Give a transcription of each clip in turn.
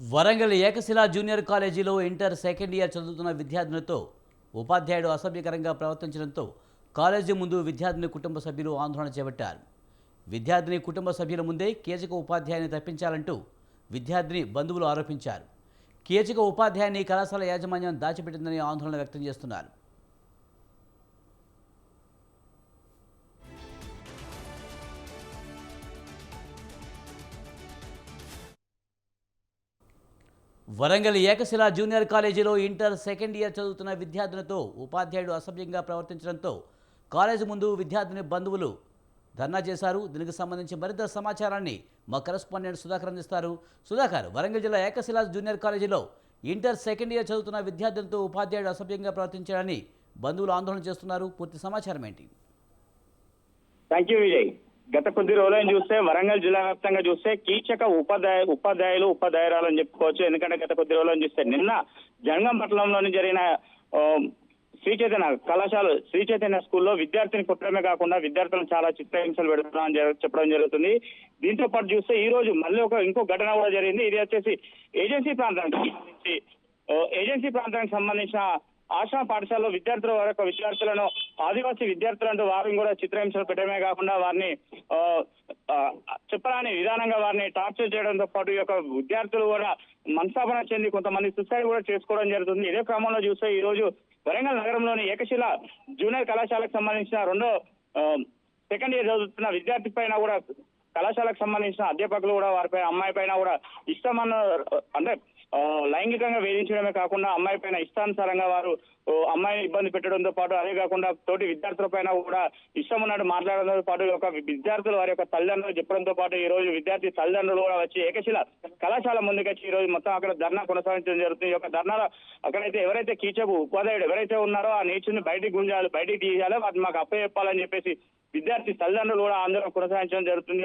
Warangal ఏకశిలా junior కాలేజీలో inter second year చదువుతున్న విద్యార్థులతో ఉపాధ్యాయుడు అసభ్యకరంగా ప్రవర్తించడంతో కాలేజీ ముందు విద్యార్థిని కుటుంబ సభ్యులు ఆందోళన చేపట్టారు. విద్యార్థిని కుటుంబ సభ్యుల ముందే కీచక ఉపాధ్యాయుని తప్పించాలంటూ విద్యార్థిని బంధువులు ఆరోపించారు. కీచక ఉపాధ్యాయుని కళాశాల యాజమాన్యం దాచిపెట్టిందని ఆందోళన వ్యక్తం చేస్తున్నారు. వరంగల్ ఏకశిలా జూనియర్ కాలేజీలో ఇంటర్ సెకండ్ ఇయర్ చదువుతున్న విద్యార్థులతో ఉపాధ్యాయుడు అసభ్యంగా ప్రవర్తించడంతో కాలేజీ ముందు విద్యార్థిని బంధువులు ధర్నా చేశారు. దీనికి సంబంధించి మరింత సమాచారాన్ని మా కరెస్పాండెంట్ సుధాకర్ అందిస్తారు. సుధాకర్, వరంగల్ జిల్లా ఏకశిలా జూనియర్ కాలేజీలో ఇంటర్ సెకండ్ ఇయర్ చదువుతున్న విద్యార్థులతో ఉపాధ్యాయుడు అసభ్యంగా ప్రవర్తించారని బంధువులు ఆందోళన చేస్తున్నారు. పూర్తి సమాచారం ఏంటి? Thank you Vijay. గత కొద్ది రోజులను చూస్తే వరంగల్ జిల్లా వ్యాప్తంగా చూస్తే కీచక ఉపాధ్యాయులు ఉపాధ్యాయురాలు అని చెప్పుకోవచ్చు. ఎందుకంటే గత కొద్ది రోజులను చూస్తే నిన్న జంగం పట్టణంలోని జరిగిన శ్రీ చైతన్య స్కూల్లో విద్యార్థిని కుట్టడమే కాకుండా విద్యార్థులను చాలా చిత్రహింసలు పెడుతున్నామని చెప్పడం జరుగుతుంది. దీంతో పాటు చూస్తే ఈ రోజు మళ్ళీ ఇంకో ఘటన కూడా జరిగింది. ఇది వచ్చేసి ఏజెన్సీ ప్రాంతానికి సంబంధించిన ఆశ్రమ పాఠశాలలో విద్యార్థులను ఆదివాసీ విద్యార్థులంటూ వారిని కూడా చిత్రహింసలు పెట్టడమే కాకుండా వారిని చెప్పరాని విధానంగా వారిని టార్చర్ చేయడంతో పాటు ఈ యొక్క విద్యార్థులు కూడా మనస్తాపన చెంది కొంతమంది సూసైడ్ కూడా చేసుకోవడం జరుగుతుంది. ఇదే క్రమంలో చూస్తే ఈ రోజు వరంగల్ నగరంలోని ఏకశిల జూనియర్ కళాశాలకు సంబంధించిన రెండో సెకండ్ ఇయర్ చదువుతున్న విద్యార్థి పైన కూడా కళాశాలకు సంబంధించిన అధ్యాపకులు కూడా వారిపై అమ్మాయి పైన కూడా అంటే లైంగికంగా వేధించడమే కాకుండా అమ్మాయి పైన ఇష్టానుసారంగా వారు అమ్మాయిని ఇబ్బంది పెట్టడంతో పాటు అదే కాకుండా తోటి విద్యార్థుల పైన కూడా ఇష్టం ఉన్నట్టు మాట్లాడడంతో పాటు ఒక విద్యార్థులు వారి యొక్క తల్లిదండ్రులు చెప్పడంతో పాటు ఈ రోజు విద్యార్థి తల్లిదండ్రులు కూడా వచ్చి ఏకశిల కళాశాల ముందుకు వచ్చి ఈ రోజు మొత్తం అక్కడ ధర్నా కొనసాగించడం జరుగుతుంది. ఈ యొక్క ధర్నాలో అక్కడైతే ఎవరైతే కీచకు ఉపాధ్యాయుడు ఎవరైతే ఉన్నారో ఆ నీచుని బయటికి తీయాలి, వాటిని మాకు అప్పచెప్పాలని చెప్పేసి విద్యార్థి తల్లిదండ్రులు కూడా ఆందోళన కొనసాగించడం జరుగుతుంది.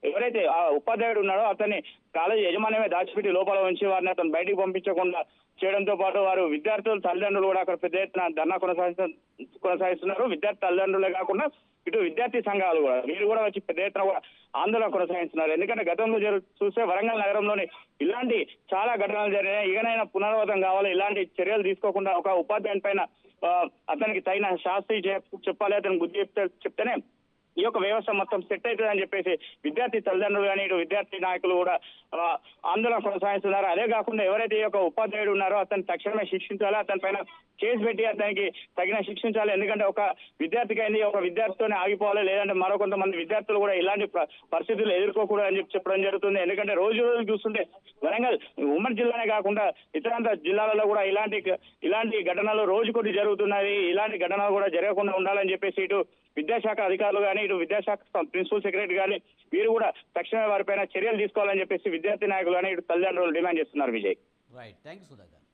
ఎవరైతే ఆ ఉపాధ్యాయుడు ఉన్నాడో అతన్ని కాలేజీ యజమాన్యమే దాచిపెట్టి లోపల ఉంచి వారిని అతను బయటికి పంపించకుండా చేయడంతో పాటు వారు విద్యార్థులు తల్లిదండ్రులు కూడా అక్కడ పెద్ద ఎత్తున ధర్నా కొనసాగిస్తున్నారు. విద్యార్థి తల్లిదండ్రులే కాకుండా ఇటు విద్యార్థి సంఘాలు కూడా వీరు కూడా వచ్చి పెద్ద ఎత్తున కూడా ఆందోళన కొనసాగిస్తున్నారు. ఎందుకంటే గతంలో చూస్తే వరంగల్ నగరంలోని ఇలాంటి చాలా ఘటనలు జరిగినాయి. ఇకనైనా పునరావృతం కావాలి, ఇలాంటి చర్యలు తీసుకోకుండా ఒక ఉపాధ్యాయుని పైన అతనికి తగిన శాస్త్రి చెప్పాలి, అతను బుద్ధి చెప్తేనే ఈ యొక్క వ్యవస్థ మొత్తం సెట్ అవుతుందని చెప్పేసి విద్యార్థి తల్లిదండ్రులు కానీ ఇటు విద్యార్థి నాయకులు కూడా ఆందోళన కొనసాగిస్తున్నారు. అదే కాకుండా ఎవరైతే ఈ యొక్క ఉపాధ్యాయుడు ఉన్నారో అతను తక్షణమే శిక్షించాలి, అతని పైన కేసు పెట్టి అతనికి తగిన శిక్షించాలి. ఎందుకంటే ఒక విద్యార్థికి అయింది, ఒక విద్యార్థితోనే ఆగిపోవాలి, లేదంటే మరో కొంతమంది విద్యార్థులు కూడా ఇలాంటి పరిస్థితులు ఎదుర్కోకూడదు అని చెప్పడం జరుగుతుంది. ఎందుకంటే రోజు చూస్తుంటే వరంగల్ ఉమ్మడి జిల్లానే కాకుండా ఇతర జిల్లాలలో కూడా ఇలాంటి ఘటనలు రోజుకొకటి జరుగుతున్నది. ఇలాంటి ఘటనలు కూడా జరగకుండా ఉండాలని చెప్పేసి ఇటు విద్యాశాఖ అధికారులు కానీ ఇటు విద్యాశాఖ ప్రిన్సిపల్ సెక్రటరీ కానీ వీరు కూడా తక్షణమే వారిపైన చర్యలు తీసుకోవాలని చెప్పేసి విద్యార్థి నాయకులు కానీ ఇటు తల్లిదండ్రులు డిమాండ్ చేస్తున్నారు. Vijay, right, thank you Sudhakar.